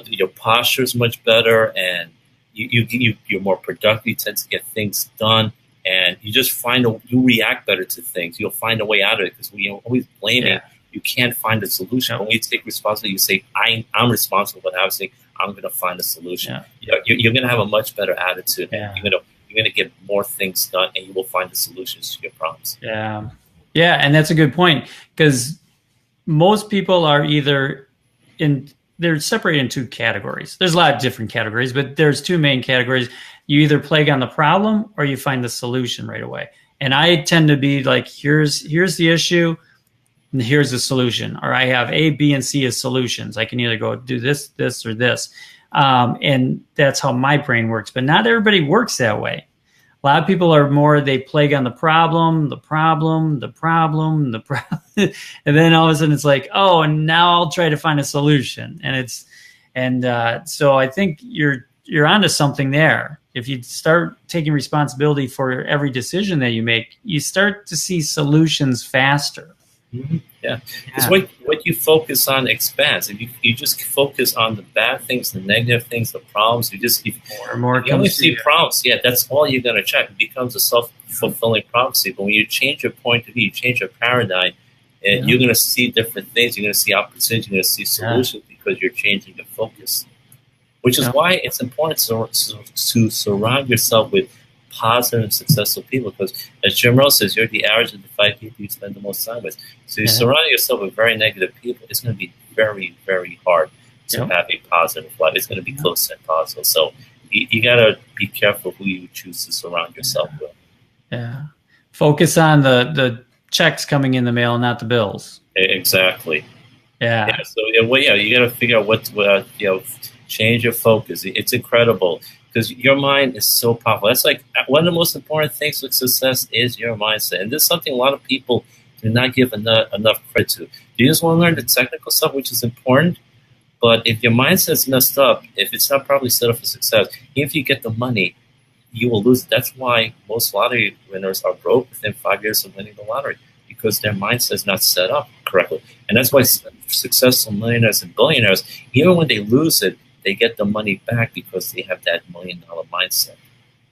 your posture is much better, and you're more productive. You tend to get things done, and you just you react better to things. You'll find a way out of it, because when you're always blaming, you can't find a solution. When you take responsibility, you say, I'm responsible for what happens. I'm going to find a solution. Yeah. You're going to have a much better attitude. Yeah. You're going to get more things done, and you will find the solutions to your problems. Yeah. Yeah, and that's a good point, because most people are they're separated in two categories. There's a lot of different categories, but there's two main categories. You either plague on the problem or you find the solution right away. And I tend to be like, here's the issue, and here's the solution. Or I have A, B, and C as solutions. I can either go do this, this, or this. And that's how my brain works. But not everybody works that way. A lot of people are more, they plague on the problem, and then all of a sudden it's like, oh, and now I'll try to find a solution. So I think you're onto something there. If you start taking responsibility for every decision that you make, you start to see solutions faster. Mm-hmm. Yeah. It's what you focus on expands. If you just focus on the bad things, the negative things, the problems, you only see problems. Yeah, that's all you're going to check. It becomes a self-fulfilling prophecy. But when you change your point of view, you change your paradigm, and you're going to see different things. You're going to see opportunities. You're going to see solutions because you're changing your focus. Which is why it's important to surround yourself with positive and successful people, because as Jim Rohn says, you're the average of the 5 people you spend the most time with. So you surround yourself with very negative people, it's going to be very, very hard to have a positive life. It's going to be close to impossible. So you got to be careful who you choose to surround yourself with. Yeah. Focus on the checks coming in the mail, not the bills. Exactly. Yeah. So you got to figure out what change your focus. It's incredible, because your mind is so powerful. That's like one of the most important things with success is your mindset. And this is something a lot of people do not give enough credit to. You just want to learn the technical stuff, which is important. But if your mindset's messed up, if it's not properly set up for success, even if you get the money, you will lose it. That's why most lottery winners are broke within 5 years of winning the lottery, because their mindset is not set up correctly. And that's why successful millionaires and billionaires, even when they lose it, they get the money back because they have that $1 million mindset.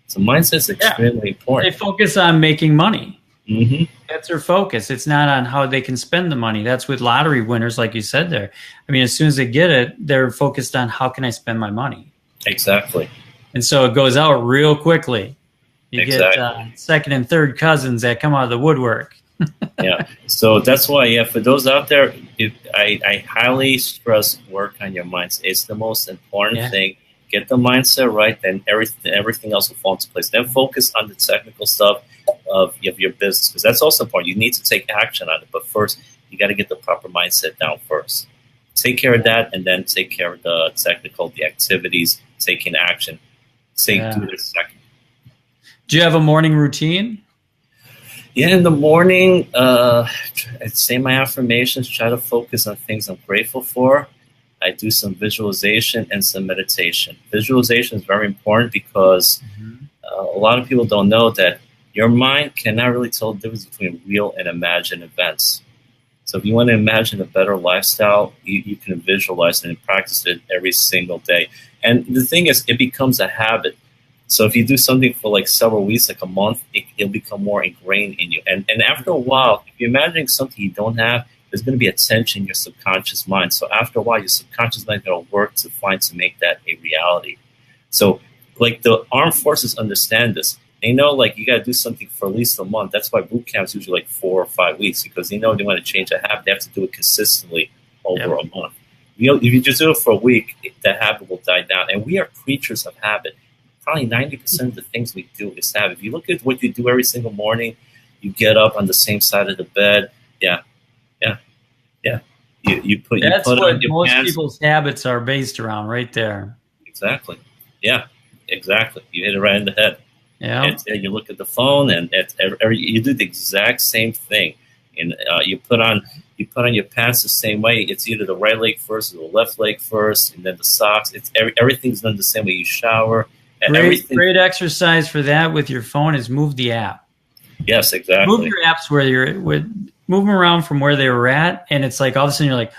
So mindset is extremely important. They focus on making money. Mm-hmm. That's their focus. It's not on how they can spend the money. That's with lottery winners, like you said there. I mean, as soon as they get it, they're focused on how can I spend my money. Exactly. And so it goes out real quickly. You get second and third cousins that come out of the woodwork. Yeah. So that's why, yeah, for those out there, I highly stress work on your mindset. It's the most important thing. Get the mindset right, then everything else will fall into place. Then focus on the technical stuff of your business, because that's also important. You need to take action on it, but first you got to get the proper mindset down first. Take care of that, and then take care of the technical, the activities, taking action. Do this second. Do you have a morning routine? Yeah, in the morning, I'd say my affirmations, try to focus on things I'm grateful for. I do some visualization and some meditation. Visualization is very important because a lot of people don't know that your mind cannot really tell the difference between real and imagined events. So if you want to imagine a better lifestyle, you can visualize it and practice it every single day. And the thing is, it becomes a habit. So if you do something for like several weeks, like a month, it'll become more ingrained in you. And after a while, if you're imagining something you don't have, there's going to be a tension in your subconscious mind. So after a while, your subconscious mind is going to work to make that a reality. So like the armed forces understand this. They know like you got to do something for at least a month. That's why boot camps usually like 4 or 5 weeks, because they know they want to change a habit. They have to do it consistently over a month. You know, if you just do it for a week, the habit will die down. And we are creatures of habit. Probably 90% of the things we do is habit. If you look at what you do every single morning, you get up on the same side of the bed. You put what on your most pants. people's habits are based around, right there. Exactly. Yeah, exactly. You hit it right in the head. Yeah. You look at the phone, and you do the exact same thing. And you put on your pants the same way. It's either the right leg first or the left leg first, and then the socks. It's everything's done the same way. You shower. Great exercise for that with your phone is move the app. Yes, exactly. Move your apps move them around from where they were at, and it's like all of a sudden you're like,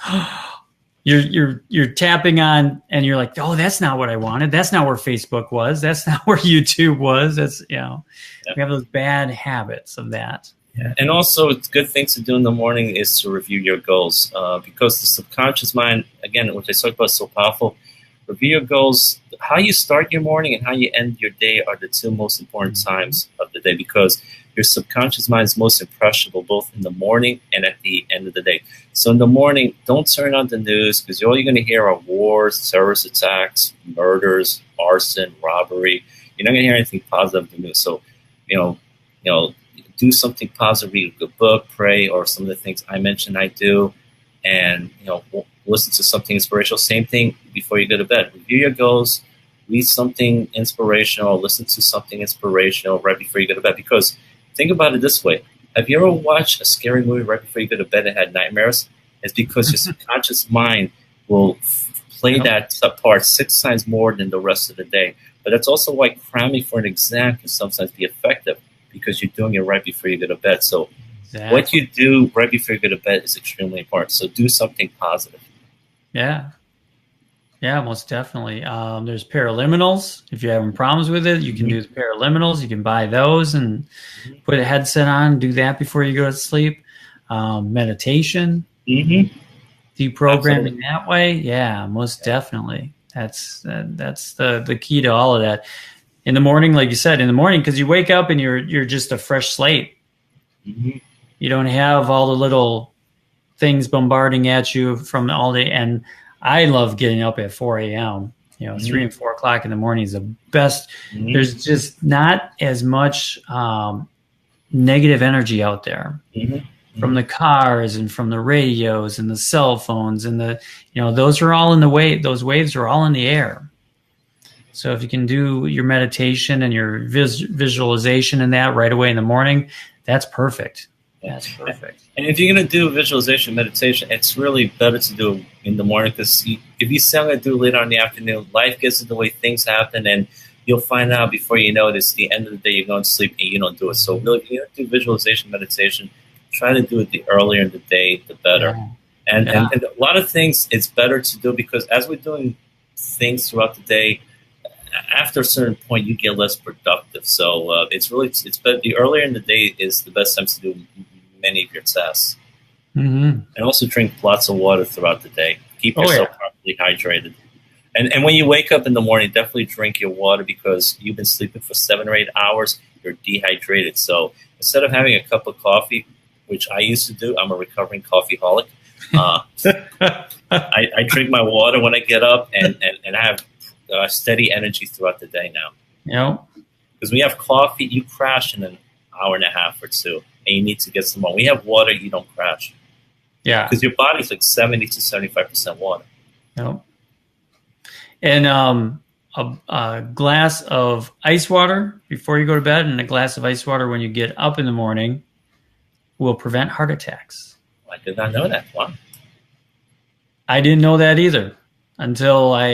you're tapping on, and you're like, oh, that's not what I wanted. That's not where Facebook was. That's not where YouTube was. That's we have those bad habits of that. Yeah. And also, it's good things to do in the morning is to review your goals, because the subconscious mind, again, which I talked about, is so powerful. Review your goals. How you start your morning and how you end your day are the two most important times of the day, because your subconscious mind is most impressionable both in the morning and at the end of the day. So in the morning, don't turn on the news, because all you're going to hear are wars, terrorist attacks, murders, arson, robbery. You're not going to hear anything positive in the news. So, do something positive, read a good book, pray, or some of the things I mentioned I do, and listen to something inspirational. Same thing before you go to bed. Review your goals, read something inspirational, listen to something inspirational right before you go to bed. Because think about it this way. Have you ever watched a scary movie right before you go to bed and had nightmares? It's because your subconscious mind will play that part 6 times more than the rest of the day. But that's also why cramming for an exam can sometimes be effective, because you're doing it right before you go to bed. So what you do right before you go to bed is extremely important. So do something positive. Yeah, most definitely. There's paraliminals. If you're having problems with it, you can do the paraliminals. You can buy those and put a headset on, do that before you go to sleep. Meditation, deprogramming that way. Yeah, most definitely. That's the key to all of that. In the morning, like you said, because you wake up and you're just a fresh slate. You don't have all the little things bombarding at you from all day. And I love getting up at 4 a.m. 3 and 4 o'clock in the morning is the best. There's just not as much negative energy out there from the cars and from the radios and the cell phones and those are all in the way. Those waves are all in the air. So if you can do your meditation and your visualization and that right away in the morning, that's perfect. That's perfect. And if you're going to do visualization meditation, it's really better to do it in the morning, because if you say I'm going to do it later in the afternoon, life gets in the way, things happen, and you'll find out before you know it, it's the end of the day, you're going to sleep and you don't do it. So really, if you're going to do visualization meditation, try to do it the earlier in the day, the better. Yeah. And a lot of things, it's better to do, because as we're doing things throughout the day, after a certain point, you get less productive. So it's better. The earlier in the day is the best time to do many of your tasks. And also drink lots of water throughout the day. Keep yourself properly hydrated. And when you wake up in the morning, definitely drink your water, because you've been sleeping for 7 or 8 hours. You're dehydrated. So instead of having a cup of coffee, which I used to do. I'm a recovering coffeeholic. I drink my water when I get up, and I have steady energy throughout the day now. Because when you have coffee, you crash in an hour and a half or two, and you need to get some more. When you have water, you don't crash. Yeah. Because your body's like 70 to 75% water. And a glass of ice water before you go to bed and a glass of ice water when you get up in the morning will prevent heart attacks. I did not know that. Wow. I didn't know that either until I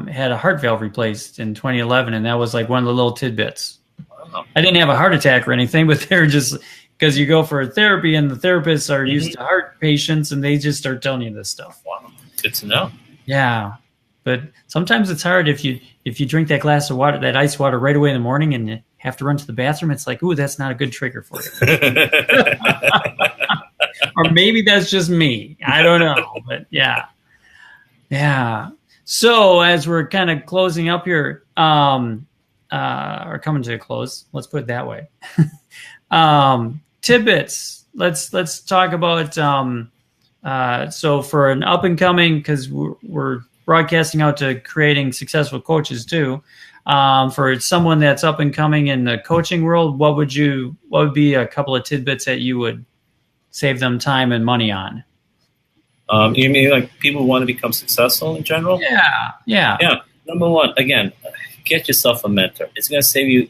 had a heart valve replaced in 2011, and that was like one of the little tidbits. Wow. I didn't have a heart attack or anything, but they're just because you go for a therapy and the therapists are used to heart patients and they just start telling you this stuff. Wow, good to know. Yeah, but sometimes it's hard if you drink that glass of water, that ice water right away in the morning, and you have to run to the bathroom. It's like, ooh, that's not a good trigger for you. Or maybe that's just me. I don't know, but yeah. So as we're kind of closing up here, or coming to a close, let's put it that way. Tidbits. Let's talk about. So for an up and coming, because we're broadcasting out to creating successful coaches too. For someone that's up and coming in the coaching world, what would be a couple of tidbits that you would save them time and money on? You mean like people who want to become successful in general? Yeah. Number one, again, get yourself a mentor. It's going to save you.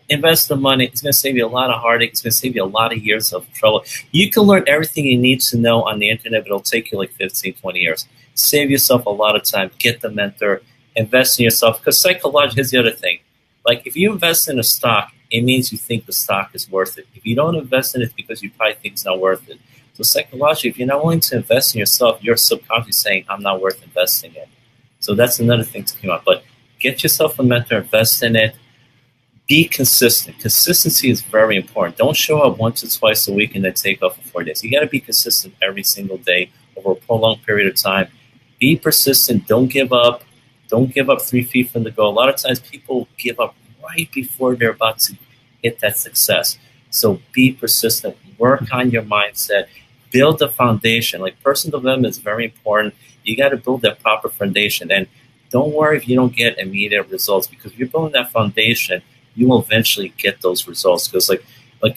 Invest the money. It's going to save you a lot of heartache. It's going to save you a lot of years of trouble. You can learn everything you need to know on the internet, but it'll take you like 15, 20 years. Save yourself a lot of time. Get the mentor. Invest in yourself. Because psychologically, here's the other thing. Like if you invest in a stock, it means you think the stock is worth it. If you don't invest in it, it's because you probably think it's not worth it. So psychologically, if you're not willing to invest in yourself, you're subconsciously saying, I'm not worth investing in. So that's another thing to come up. But get yourself a mentor, invest in it. Be consistent. Consistency is very important. Don't show up once or twice a week and then take off for 4 days. You got to be consistent every single day over a prolonged period of time. Be persistent. Don't give up. Don't give up 3 feet from the goal. A lot of times people give up right before they're about to hit that success. So be persistent. Work on your mindset. Build a foundation. Like personal development is very important. You got to build that proper foundation. And don't worry if you don't get immediate results, because if you're building that foundation, you will eventually get those results. Because like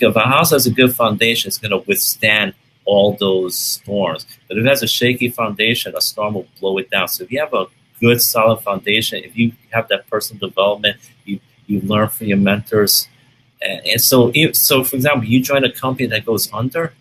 if a house has a good foundation, it's going to withstand all those storms. But if it has a shaky foundation, a storm will blow it down. So if you have a good, solid foundation, if you have that personal development, you learn from your mentors. And so for example, you join a company that goes under,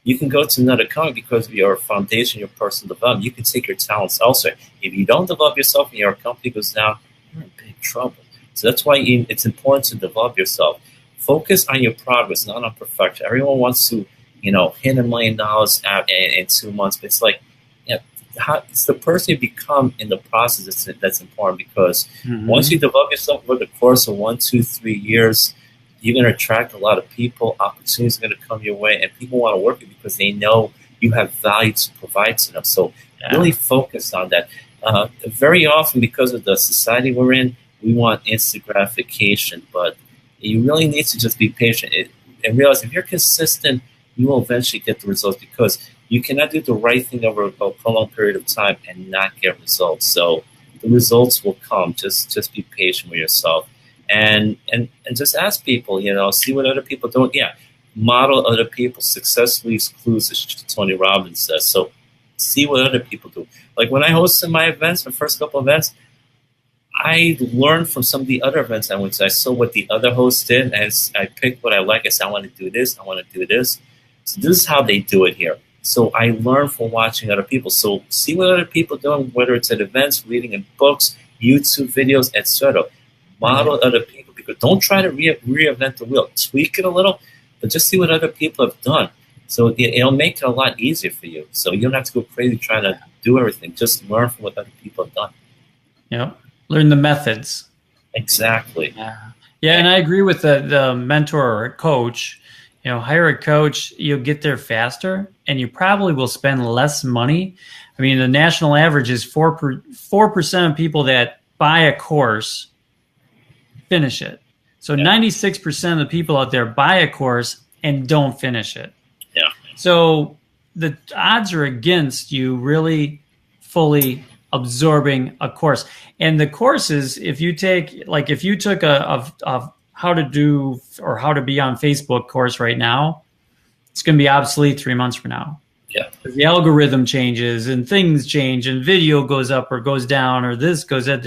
you can go to another company because of your foundation, your personal development. You can take your talents elsewhere. If you don't develop yourself and your company goes down, you're in big trouble. So that's why it's important to develop yourself. Focus on your progress, not on perfection. Everyone wants to, hit $1 million in 2 months. But it's like, it's the person you become in the process that's important, because once you develop yourself over the course of 1, 2, 3 years, you're going to attract a lot of people. Opportunities are going to come your way, and people want to work with you because they know you have value to provide to them. So really focus on that. Very often, because of the society we're in, we want instant gratification, but you really need to just be patient and realize if you're consistent, you will eventually get the results, because you cannot do the right thing over a prolonged period of time and not get results. So the results will come. Just be patient with yourself. And just ask people, see what other people do. Model other people. Success leaves clues, as Tony Robbins says. So see what other people do. Like when I hosted my events, my first couple of events, I learned from some of the other events I went to. I saw what the other hosts did, and I picked what I like. I said, I want to do this. I want to do this. So this is how they do it here. So I learned from watching other people. So see what other people do, whether it's at events, reading in books, YouTube videos, etc. Model other people, because don't try to reinvent the wheel. Tweak it a little, but just see what other people have done. So it'll make it a lot easier for you. So you don't have to go crazy trying to do everything. Just learn from what other people have done. Yeah, learn the methods. Exactly. Yeah, and I agree with the mentor or coach. Hire a coach. You'll get there faster, and you probably will spend less money. I mean, the national average is 4% of people that buy a course finish it. So 96% of the people out there buy a course and don't finish it. Yeah. So the odds are against you really fully absorbing a course. And the courses, if you took a how to do or how to be on Facebook course right now, it's going to be obsolete 3 months from now. Yeah. The algorithm changes and things change and video goes up or goes down or this goes up.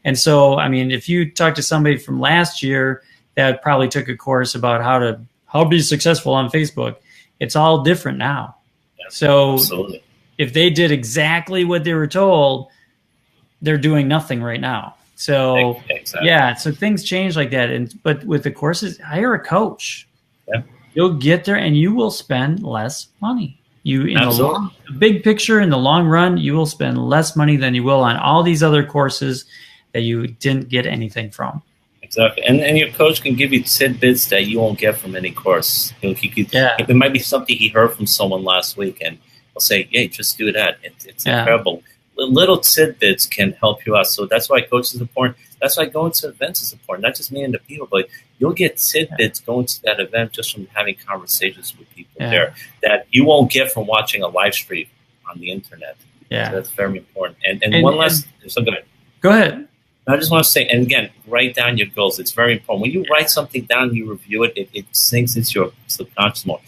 And so, I mean, if you talk to somebody from last year that probably took a course about how to be successful on Facebook, it's all different now. Yeah, so absolutely. If they did exactly what they were told, they're doing nothing right now. So exactly. Yeah, so things change like that. But with the courses, hire a coach. Yeah. You'll get there and you will spend less money. The big picture, in the long run, you will spend less money than you will on all these other courses that you didn't get anything from. Exactly. And your coach can give you tidbits that you won't get from any course. It might be something he heard from someone last week and he'll say, hey, just do that. It's incredible. Little tidbits can help you out. So that's why coaching is important. That's why going to events is important. Not just meeting the people, but you'll get tidbits going to that event just from having conversations with people there that you won't get from watching a live stream on the internet. Yeah. So that's very important. And one last go ahead. I just want to say, and again, write down your goals. It's very important. When you write something down, you review it, it sinks into your subconscious more.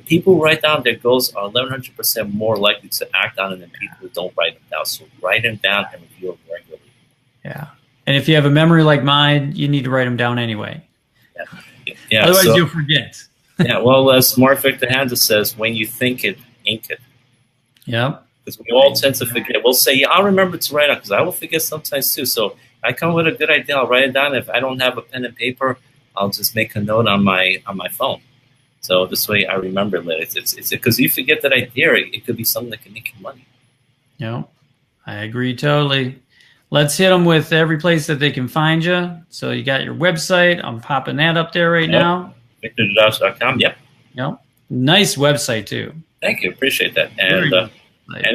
People who write down their goals are 1,100% more likely to act on it than people who don't write them down. So write them down and review them regularly. Yeah. And if you have a memory like mine, you need to write them down anyway. Yeah. Otherwise, you'll forget. Yeah. Well, as Victor Dedaj says, when you think it, ink it. Yep. Because we all tend to forget. We'll say, yeah, I'll remember to write it because I will forget sometimes too. So I come with a good idea. I'll write it down. If I don't have a pen and paper, I'll just make a note on my phone. So this way I remember it. It's because you forget that idea. It could be something that can make you money. Yeah, I agree totally. Let's hit them with every place that they can find you. So you got your website. I'm popping that up there right now. VictorDedaj.com. Yep. Yep. Nice website too. Thank you. Appreciate that. And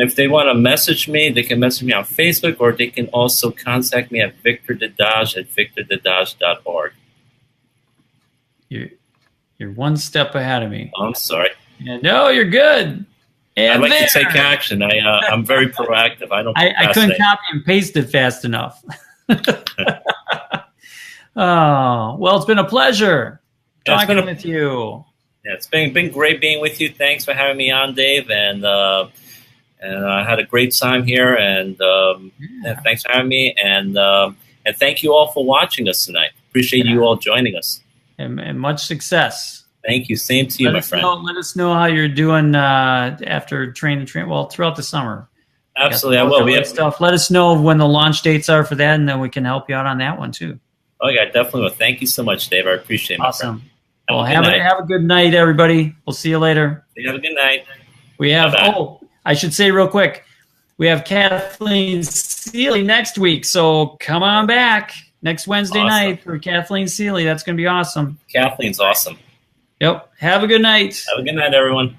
if they want to message me, they can message me on Facebook, or they can also contact me at victordedaj@victordedaj.org. You're one step ahead of me. Oh, I'm sorry. Yeah, no, you're good. And I like to take action. I'm very proactive. I couldn't copy and paste it fast enough. Oh, well, it's been a pleasure talking with you. Yeah, it's been great being with you. Thanks for having me on, Dave. And I had a great time here. And thanks for having me. And thank you all for watching us tonight. Appreciate you all joining us. And much success. Thank you. Same to you, my friend. Let us know how you're doing after train. Well, throughout the summer. Absolutely, I will. We have stuff. Let us know when the launch dates are for that, and then we can help you out on that one too. Oh yeah, definitely will. Thank you so much, Dave. I appreciate it. Awesome. Well, have a good night, everybody. We'll see you later. Have a good night. We have. Bye-bye. Oh, I should say real quick, we have Kathleen Seeley next week, so come on back next Wednesday night for Kathleen Seeley. That's going to be awesome. Kathleen's awesome. Yep. Have a good night. Have a good night, everyone.